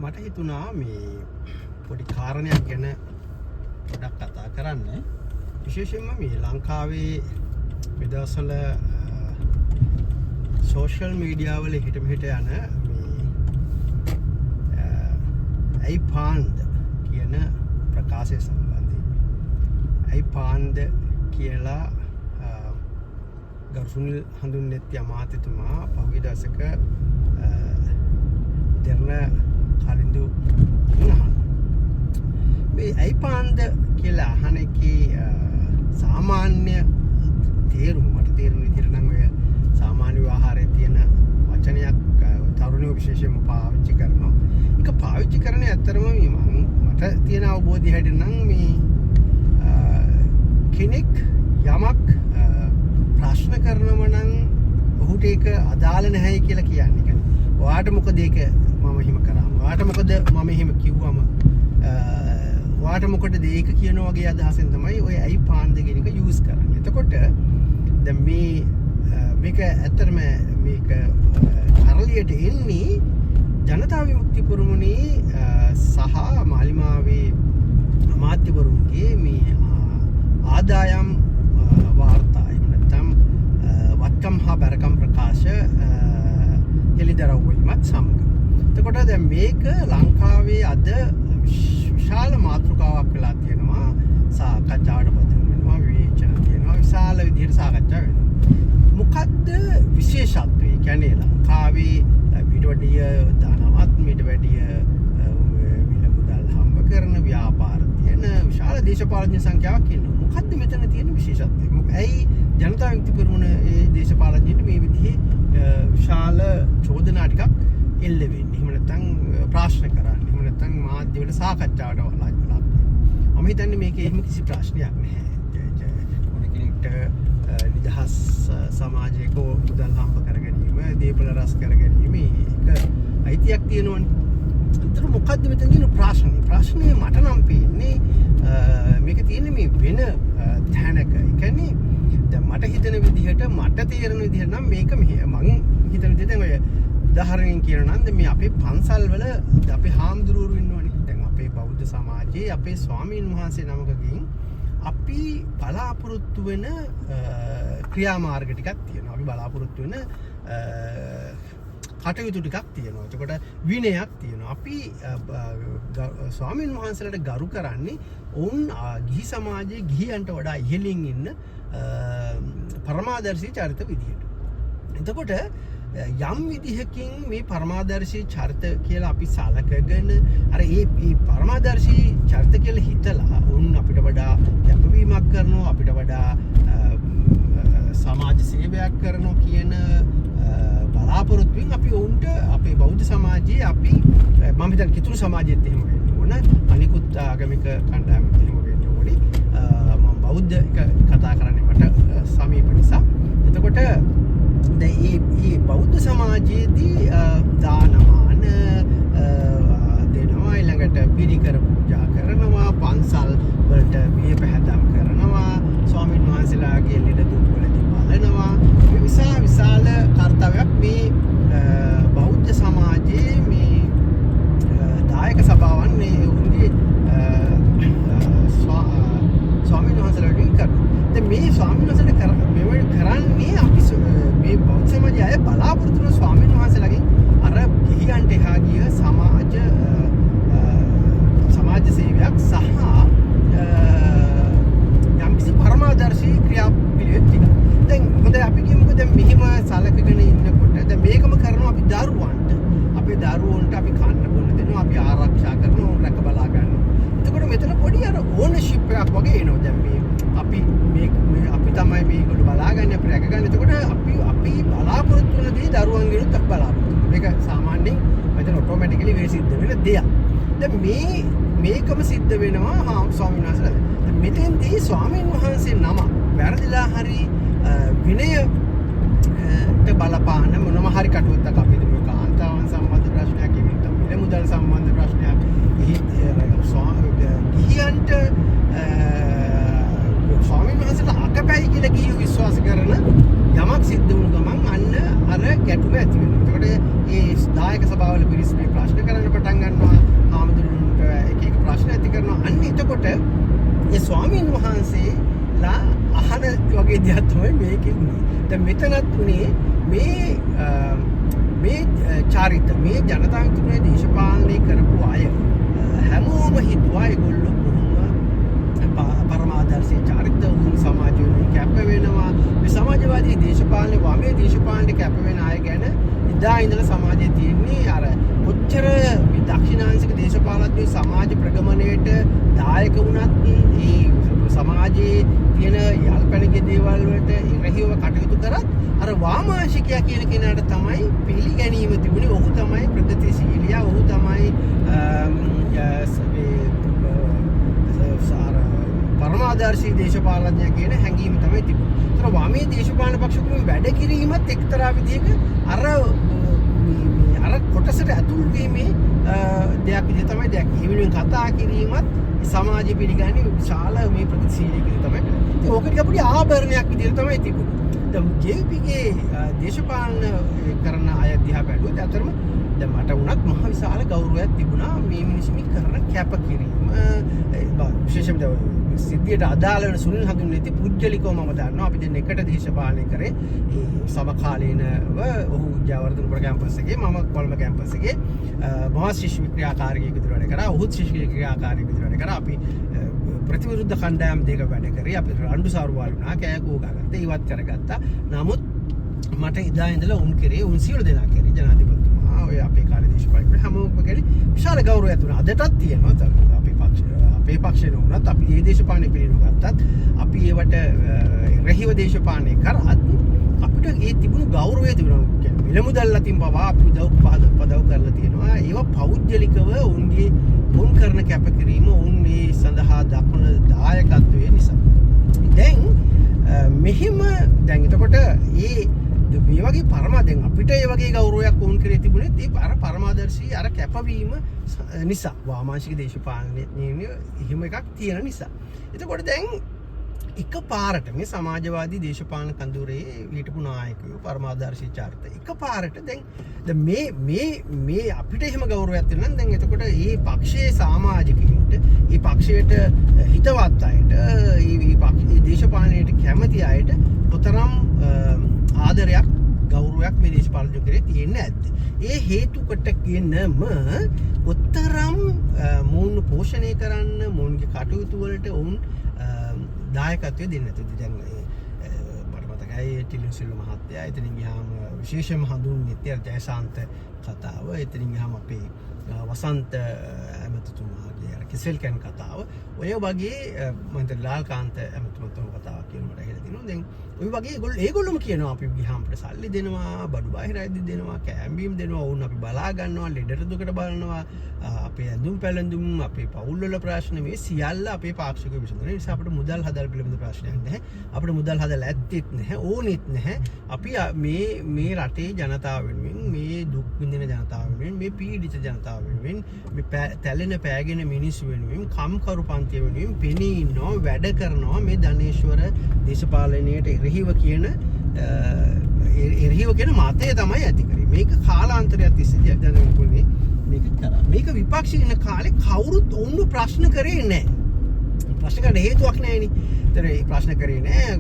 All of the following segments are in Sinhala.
මට හිතුණා මේ පොඩි කාරණයක් ගැන පොඩක් කතා කරන්න. විශේෂයෙන්ම මේ ලංකාවේ මේ දවස්වල සෝෂල් මීඩියා වල හිට මෙහෙට යන මේ ඇයි පාන්ද කියන ප්‍රකාශය සම්බන්ධයෙන්. ඇයි පාන්ද කියලා ගරු සුනිල් හඳුන්නෙත්ති අමාත්‍යතුමා පහුගිය දවසක දෙරණ කලින්දු අහන මේ ඇයි පාන්ද කියලා අහන එකේ සාමාන්‍ය තේරුම මට තේරුම් විදිහට නම් ඔය සාමාන්‍ය ආහාරයේ තියෙන වචනයක් තරුණයෝ විශේෂයෙන්ම පාවිච්චි කරනවා. ඒක පාවිච්චි කරන්නේ ඇත්තරම මට තියෙන අවබෝධය හැටියට නම් මේ කෙනෙක් යමක් ප්‍රශ්න කරනව නම් ඔහුට ඒක අදාළ නැහැ කියලා කියන්නේ. ඔයාට මොකද ඒක මම එහෙම කරාම? ඔයාට මොකද මම එහෙම කිව්වම? ඔයාට මොකටද ඒක කියන වගේ අදහසෙන් තමයි ඔය ඇයි පාන්ද කියන එක යූස් කරන්නේ. එතකොට දැන් මේක ඇත්තටම මේක කරලියට එන්නේ ජනතා විමුක්ති පෙරමුණේ සහ මාලිමාවේ අමාත්‍යවරුන්ගේ මේ ආදායම් වාර්තා එහෙම නැත්නම් වත්කම් හා බැරකම් ප්‍රකාශ එළිදරව් වීමත් සමග. එතකොට දැන් මේක ලංකාවේ අද විශාල මාතෘකාවක් වෙලා තියෙනවා. සාකච්ඡාවට පත් වෙනවා, විවේචන තියෙනවා, විශාල විදිහට සාකච්ඡා වෙනවා. මොකද්ද විශේෂත්වය? කියන්නේ ලංකාවේ ඊට වැඩිය ධනවත්, ඊට වැඩිය මිල මුදල් හම්බ කරන ව්‍යාපාර තියෙන විශාල දේශපාලන සංඛ්‍යාවක් ඉන්නවා. මොකද්ද මෙතන තියෙන විශේෂත්වය? ඇයි ජනතා විමුක්ති පෙරමුණ ඒ දේශපාලනඥයන්ට මේ විදිහේ විශාල චෝදනා ටිකක් එල්ල වෙන්නේ? එහෙම නැත්නම් ප්‍රශ්න කරන්නේ? එහෙම නැත්නම් මාධ්‍ය වල සාකච්ඡාවට ලක්. මම හිතන්නේ මේකේ එහෙම කිසි ප්‍රශ්නයක් නැහැ. ඕන කෙනෙක්ට නිදහස් සමාජයක මුදල් හම්බ කර ගැනීම, දේපල රස කර ගැනීම ඒක අයිතියක් තියෙනවනේ. ඒතර මොකද්ද මෙතන තියෙන ප්‍රශ්නේ? ප්‍රශ්නේ මට නම් පේන්නේ මේක තියෙන්නේ මේ වෙන තැනක. ඒ කියන්නේ දැන් මට හිතෙන විදිහට මට තේරෙන විදිහට නම් මේක මං හිතන විදිහට දැන් ඔය උදාහරණයක් කියනවා නම් මේ අපේ පන්සල් වල අපේ හාමුදුරුවෝ ඉන්නවනේ. දැන් අපේ බෞද්ධ සමාජයේ අපේ ස්වාමීන් වහන්සේ නමකකින් අපි බලාපොරොත්තු වෙන ක්‍රියාමාර්ග ටිකක් තියෙනවා. අපි බලාපොරොත්තු වෙන කටයුතු ටිකක් තියෙනවා. එතකොට විනයක් තියෙනවා. අපි ස්වාමීන් වහන්සේලාට ගරු කරන්නේ ඔවුන් ගිහි සමාජයේ ගිහියන්ට වඩා ඉහළින් ඉන්න පරමාදර්ශී චරිත විදිහට. එතකොට යම් විදිහකින් මේ පරමාදර්ශී චරිත කියලා අපි සලකගෙන අර ඒ පරමාදර්ශී චරිත කියලා හිතලා උන් අපිට වඩා කැපවීමක් කරනවා, අපිට වඩා සමාජ සේවයක් කරනවා කියන බලාපොරොත්තුෙන් අපි ඔවුන්ට අපේ බෞද්ධ සමාජයේ අපි මම හිතන්නේ කිතුණු සමාජයේත් එහෙම වෙන්න ඕන, අනිකුත් ආගමික කණ්ඩායමත් එහෙම වෙන්න ඕනේ. මම බෞද්ධ කතා කරන්නේ මට සමීප නිසා. එතකොට දැන් මේ බෞද්ධ සමාජයේදී දානමාන දෙනවා, ඊළඟට පිරිකර පූජා කරනවා, පන්සල් වලට බිය පැහැදම් කරනවා, ස්වාමීන් වහන්සේලාගේ ලෙඩ දුක් වලදී බලනවා. මේ විශාල කර්තව්‍යයක් මේ බෞද්ධ සමාජයේ මේ දායක සභාවන් මේ උන්ගේ ස්වාමීන් වහන්සේලාගෙන් කරනවා. දැන් මේ ස්වාමීන් වහන්සේලා කරන්නේ අපි මේ බෞද්ධ සමාජයේ අය බලාපොරොත්තු වෙන ස්වාමීන් වහන්සේලාගෙන් අර ගිහියන්ට එහා ගිය සමාජ සේවයක් සහ යම්කිසි පරමාදර්ශී ක්‍රියාපිළිවෙත් ටික. දැන් හොඳයි අපි කියමුකෝ දැන් මෙහිම සලකගෙන ඉන්නකොට දැන් මේකම කරනවා අපි දරුවන්ට. අපේ දරුවන්ට අපි කන්න බොන්න දෙනවා, අපි ආරක්ෂා කරනවා, උන් රැක බලා ගන්නවා. එතකොට මෙතන පොඩි අර ඕනර්ෂිප් එකක් වගේ එනවා. දැන් අපි තමයි මේකට බලාගන්නේ, අපි රැකගන්නේ. එතකොට අපි බලාපොරොත්තු වෙන දේ දරුවන්ගෙනුත් අපි බලාපොරොත්තු වෙනවා. මේක සාමාන්‍යයෙන් මෙතන ඔටෝමැටිකලි වෙයි සිද්ධ වෙන දෙයක්. දැන් මේකම සිද්ධ වෙනවා ස්වාමීන් වහන්සේලා. දැන් මෙතෙන්දී ස්වාමීන් වහන්සේ නම වැරදිලා හරි විනයට බලපාන මොනම හරි කටයුත්තක් අපි දුක කාන්තාවන් සම්බන්ධ ප්‍රශ්නයක්, මිල මුදල් සම්බන්ධ ප්‍රශ්නයක්, ගිහියන්ට ස්වාමීන් වහන්සේලා අකපැයි කියලා ගිහියෝ විශ්වාස කරන යමක් සිද්ධ වුණු ගමන් අන්න අර ගැටුම ඇති වෙනවා. ඒකට ඒ දායක සභාවල පිරිස් මේ ප්‍රශ්න කරන්න පටන් ගන්නවා. හාමුදුරුවන්ට එක එක ප්‍රශ්න ඇති කරනවා. අන්න එතකොට ඒ ස්වාමීන් වහන්සේලා අහන වගේ දෙයක් තමයි මේකේ උනේ. දැන් මෙතනත් උනේ මේ චාරිත මේ ජනතා විමුක්තිය දේශපාලනය කරපු අය හැමෝම හිතුවා ඒගොල්ලෝ පරමාදර්ශී චාරිත වුණ සමාජයෙන් කැප වෙනවා. මේ සමාජවාදී දේශපාලනේ වමේ දේශපාලනේ කැප වෙන අය ගැන ඉදා ඉඳලා සමාජයේ තියෙන්නේ අර කොච්චර මේ දක්ෂිණාංශික දේශපාලනඥයෝ සමාජ ප්‍රගමණයට දායක වුණත් ඒ සමාජයේ තියෙන යල්පැනගේ දේවල් වලට ඉරහිව කටයුතු කරත් අර වාමාංශිකයා කියන කෙනාට තමයි පිළිගැනීම තිබුණේ. ඔහු තමයි ප්‍රගතිශීලියා. ඔහු තමයි පරමාදර්ශී දේශපාලනඥයා කියන හැඟීම තමයි තිබුණේ. ඒතර වාමේ දේශපාලන පක්ෂවල වැඩ කිරීමත් එක්තරා විදිහක අර කොටසට ඇතුල් වීමේ දෙයක් විදිහ තමයි දැක්කේ. ඒ වෙනුවෙන් කතා කිරීමත් සමාජ පිළිගන්නේ විශාල මේ ප්‍රතිශීලී කියන තමයි. ඉතින් ඕකට අපුඩි ආභරණයක් විදිහට තමයි තිබුණේ. දැන් ජේපීගේ දේශපාලන කරන අය දිහා බැලුවොත් අතරම දැන් මට වුණත් මහ විශාල ගෞරවයක් තිබුණා මේ මිනිස්සු මේ කරන කැපකිරීම. විශේෂයෙන්ම සිද්ධියට අදාළ වෙන සුනිල් හඳුන්වන්නේ පුජ්‍යලිකව මම දන්නවා. අපි දැන් එකට දේශපාලනය කරේ ඒ සමකාලීනව ඔහු ජයවර්ධනපුර කැම්පස් එකේ මම කොළඹ කැම්පස් එකේ මහා ශිෂ්‍ය ක්‍රියාකාරියෙක් විදිහට වැඩ කරා. ඔහුත් ශිෂ්‍ය ක්‍රියාකාරියෙක් විදිහට වැඩ කරා. අපි ප්‍රතිවිරුද්ධ කණ්ඩායම් දෙක වැඩ කරේ. අපි රණ්ඩු සාරුවාල් වුණා, කෑකෝ ගාගත්තා, ඉවත් කරගත්තා. නමුත් මට ඉදා ඉඳලා උන් කරේ උන් සියලු දෙනා කරේ ජනාධිපතිතුමා ඔය අපේ කාලේ දේශපාලන හැමෝම කරේ විශාල ගෞරවයක් තුන අදටත් තියෙනවා. අපේ පක්ෂේ වුණත් අපි මේ දේශපාලනේ පිළිනු ගත්තත් අපි ඒවට රහිව දේශපාලනය කරත් අපිට ඒ තිබුණු ගෞරවය තිබුණා. කියන්නේ මිල මුදල් අතින් පවා අපි පදව කරලා තියෙනවා. ඒවා පෞද්ගලිකව උන් කරන කැපකිරීම උන් මේ සඳහා දක්වන දායකත්වය නිසා. දැන් මෙහිම දැන් එතකොට මේ වගේ දැන් අපිට ඒ වගේ ගෞරවයක් වුන් කරේ තිබුණෙත් ඒ පරමාදර්ශී අර කැපවීම නිසා වාමාංශික දේශපාලනයේ එහෙම එකක් තියෙන නිසා. එතකොට දැන් එකපාරට මේ සමාජවාදී දේශපාලන කඳුරේ හිටපු නායකයෝ පරමාදර්ශී චාරිත එකපාරට දැන් මේ අපිට එහෙම ගෞරවයක් තියෙනවා නම් දැන් එතකොට මේ පක්ෂයේ සමාජිකයින්ට මේ පක්ෂයට හිතවත් අයට මේ දේශපාලනයට කැමති අයට කොතරම් ආදරයක් ගෞරවයක් මේ දේශපාලනය කරේ තියෙන්නේ නැද්ද? ඒ හේතුකට කියනම උත්තරම් මොවුන් පෝෂණය කරන්න මොවුන්ගේ කටයුතු වලට වුන් දායකත්වය දෙන්න නැතුව දැන් මට මතකයි ටිලන් සිල්වා මහත්තයා එතනින් ගියාම විශේෂම හඳුන්වන්නේ ජයසාන්ත කතාව. එතනින් ගියාම අපේ වසන්ත ඇමතිතුමාගේ අර කිසෙල්කන් කතාව. ඔය වගේ මන්ට ලාල්කාන්ත ඇමතිතුමාගේ කතාවක් කියන මට ඇහිලා තියෙනවා. දැන් ඔය වගේ ඒගොල්ලොම කියනවා අපි ගියාම අපිට සල්ලි දෙනවා, බඩු බාහිර අයදි දෙනවා, කෑම්බීම් දෙනවා, වුන් අපි බලා ගන්නවා, ලෙඩට දුකට බලනවා, අපේ ඇඳුම් පැළඳුම්, අපේ පවුල් වල ප්‍රශ්න මේ සියල්ල අපේ පාක්ෂිකව විසඳන නිසා අපිට මුදල් හදල් පිළිබඳ ප්‍රශ්නයක් නැහැ. අපිට මුදල් හදලා ඇත්තෙත් නැහැ, ඕනෙත් නැහැ. අපි මේ රටේ ජනතාව වෙනුවෙන්, මේ දුක් විඳින ජනතාව වෙනුවෙන්, මේ පීඩිත ජනතාව වෙනුවෙන්, මේ තැලෙන පෑගෙන මිනිස්සු වෙනුවෙන්, කම්කරු පන්තිය වෙනුවෙන් පෙනී ඉන්නවා, වැඩ කරනවා. මේ ධනේශ්වර දේශපාලනයට එරෙහිව කියන මතය තමයි ඇති කරේ. මේක කාලාන්තරයක් තිස්සේ ජනගහනය මේක කරා. මේක විපක්ෂයේ ඉන්න කාලේ කවුරුත් ඔවුන්ව ප්‍රශ්න කරේ නැහැ. ප්‍රශ්න කරන්න හේතුවක් නැහැනේ. ඒතර ඒ ප්‍රශ්න කරේ නැහැ.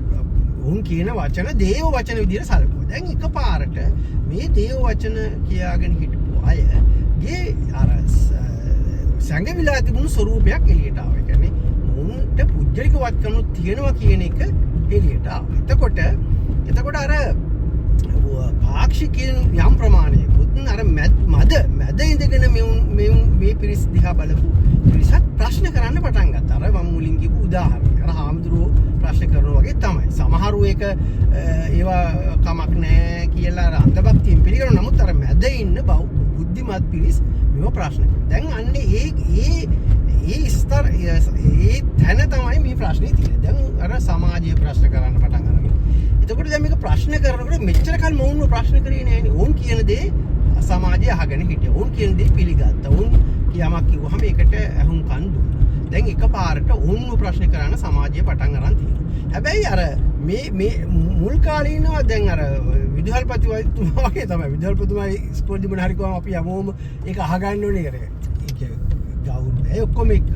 උන් කියන වචන දේව වචන විදිහට සැලකුවා. දැන් එකපාරට මේ දේව වචන කියාගෙන හිටපු අයගේ අර සංගවිලා තිබුණු ස්වරූපයක් එළියට ආවා. ඒ කියන්නේ උන්ට පුජ්‍යලික වත්කම් තියෙනවා කියන එක එළියට ආවා. එතකොට අර පාක්ෂිකයන් යම් ප්‍රමාණයකුත් අර මැද ඉඳගෙන මේ පිරිස් දිහා බලපු පිරිසක් ප්‍රශ්න කරන්න පටන් ගත්තා. අර මම මුලින් කියපු උදාහරණය. අර හාමුදුරුවෝ ප්‍රශ්න කරනවා වගේ තමයි. සමහරු ඒක ඒවා කමක් නැහැ කියලා අර අන්ධභක්තියෙන් පිළිගන්නවා. නමුත් අර මැද ඉන්න බුද්ධිමත් පිරිස් මේව ප්‍රශ්න කරනවා. දැන් අන්නේ ඒ තැන තමයි මේ ප්‍රශ්නේ තියෙන්නේ. දැන් අර සමාජීය ප්‍රශ්න කරන්න පටන් අරගෙන. එතකොට දැන් මේක ප්‍රශ්න කරනකොට මෙච්චර කල් මොවුන්ව ප්‍රශ්න කරේ නෑනේ. ඕන් කියන දේ සමාජය අහගෙන හිටියා. උන් කියන දේ පිළිගත්තා. උන් යමක් කිව්වහම ඒකට අහුම්කන් දුන්නා. දැන් එකපාරට උන්ව ප්‍රශ්න කරන සමාජය පටන් අරන් තියෙනවා. හැබැයි අර මේ මුල් කාලේ ඉන්නවා දැන් අර විදුහල්පතිතුමා වගේ තමයි. විදුහල්පතිතුමා ඉස්කෝලේ මොන හරි කිව්වම අපි යමෝම ඒක අහගන්න ඕනේ කරේ. ඒක ගෞරවය ඔක්කොම එක.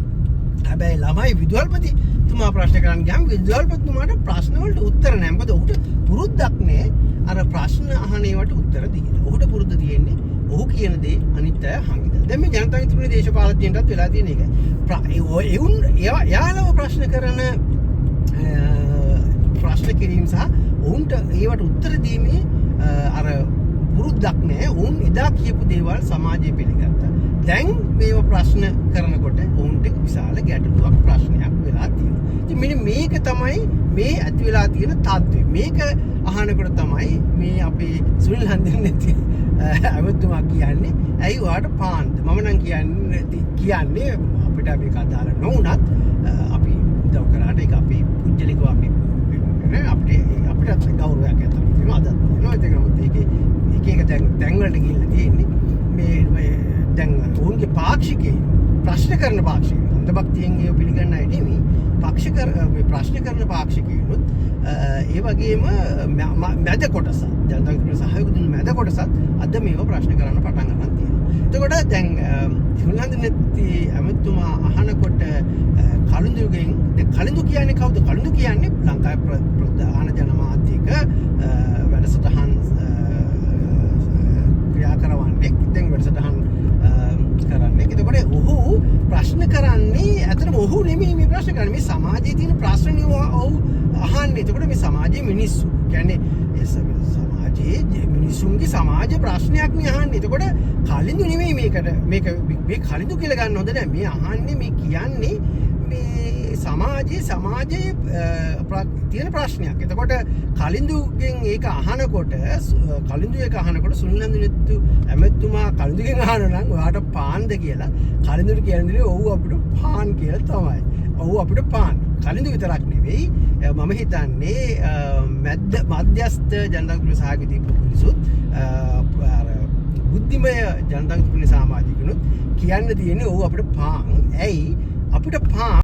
හැබැයි ළමයි විදුහල්පතිතුමා ප්‍රශ්න කරන්න ගියාම විදුහල්පතිතුමාට ප්‍රශ්න වලට උත්තර නැහැ. මොකද ඔහුට පුරුද්දක් නැහැ අර ප්‍රශ්න අහන ඒවට උත්තර දෙන්න. ඔහුට පුරුද්ද තියෙන්නේ ඔහු කියන දේ අනිත් අය අහන්න. දැන් මේ ජනතා විමුක්ති දේශපාලනඥයන්ටත් වෙලා තියෙන එක. එවුන් යාළුව ප්‍රශ්න කරන ප්‍රශ්න කිරීම සහ ඔවුන්ට ඒවට උත්තර දීමේ අර පුරුද්දක් නැහැ. ඔවුන් එදා කියපු දේවල් සමාජයේ පිළිගත්තා. දැන් මේව ප්‍රශ්න කරනකොට ඔවුන්ට විශාල ගැටලුවක් ප්‍රශ්නයක් වෙලා තියෙනවා. ඉතින් මෙන්න මේක තමයි මේ ඇති වෙලා තියෙන තත්ත්වය. මේක අහනකොට තමයි මේ අපේ සුනිල් හන්දිරේ අවතුමා කියන්නේ ඇයි ඔයාට පාන්ද? මම නම් කියන්නේ අපිට මේක අදාළ නොවුනත් අපි උදව් කරාට ඒක අපි පුජ්‍යලිකව අපි අපිට ගෞරවයක් ඇත්තට තියෙනවා අදත් තියෙනවා. ඒක නමුත් ඒක දැන් වලට ගිහිල්ලා තියෙන්නේ මේ දැන් ඔවුන්ගේ පාක්ෂිකේ ප්‍රශ්න කරන පාක්ෂිකයන් අන්තභක්තියෙන් ඒව පිළිගන්න අය නෙමෙයි මේ ප්‍රශ්න කරන පාක්ෂිකයනුත් ඒ වගේම මැද කොටස ජනතා විමුක්ති සහයෝග දුන්න මැද කොටසත් අද මේව ප්‍රශ්න කරන්න පටන් ගන්න තියෙනවා. එතකොට දැන් හුලන්දනති ඇමතුමා අහනකොට කලින්දුගෙන් කලින්දු කියන්නේ කවුද? කලින්දු කියන්නේ ලංකාවේ ප්‍රධාන ජනමාධ්‍යක වැඩසටහන් ක්‍රියා කරවන්නේ. දැන් වැඩසටහන් කරන්නේ. එතකොට ඔහු ප්‍රශ්න කරන්නේ ඇත්තටම ඔහු නෙමෙයි මේ ප්‍රශ්න කරන්නේ. මේ සමාජයේ තියෙන ප්‍රශ්න ඔහු අහන්නේ. එතකොට මේ සමාජයේ මිනිස්සු කියන්නේ සමාජයේ මිනිසුන්ගේ සමාජ ප්‍රශ්නයක් නේ අහන්නේ. එතකොට කලින්දු නෙමෙයි මේ කලින්දු කියලා ගන්න හොඳ නැහැ. මේ අහන්නේ මේ කියන්නේ මේ සමාජයේ තියෙන ප්‍රශ්නයක්. එතකොට කලින්දුගෙන් ඒක අහනකොට සුනිල් හන්දිරේ ඇමතුමා කලින්දුගෙන් අහනවා නම් ඔයාට පාන්ද කියලා කලින්දුට කියන්නේ ඔව් අපිට පාන් කියලා තමයි. ඔව් අපිට පාන්. කලින්දු විතරක් නෙවෙයි මම හිතන්නේ මධ්‍යස්ථ ජනතා විමුක්ති සහයෝගී දීපු පිරිසුත් බුද්ධිමය ජනතා විමුක්ති සමාජිකනුත් කියන්න තියෙන්නේ ඔව් අපිට පාන්. ඇයි අපිට පාන්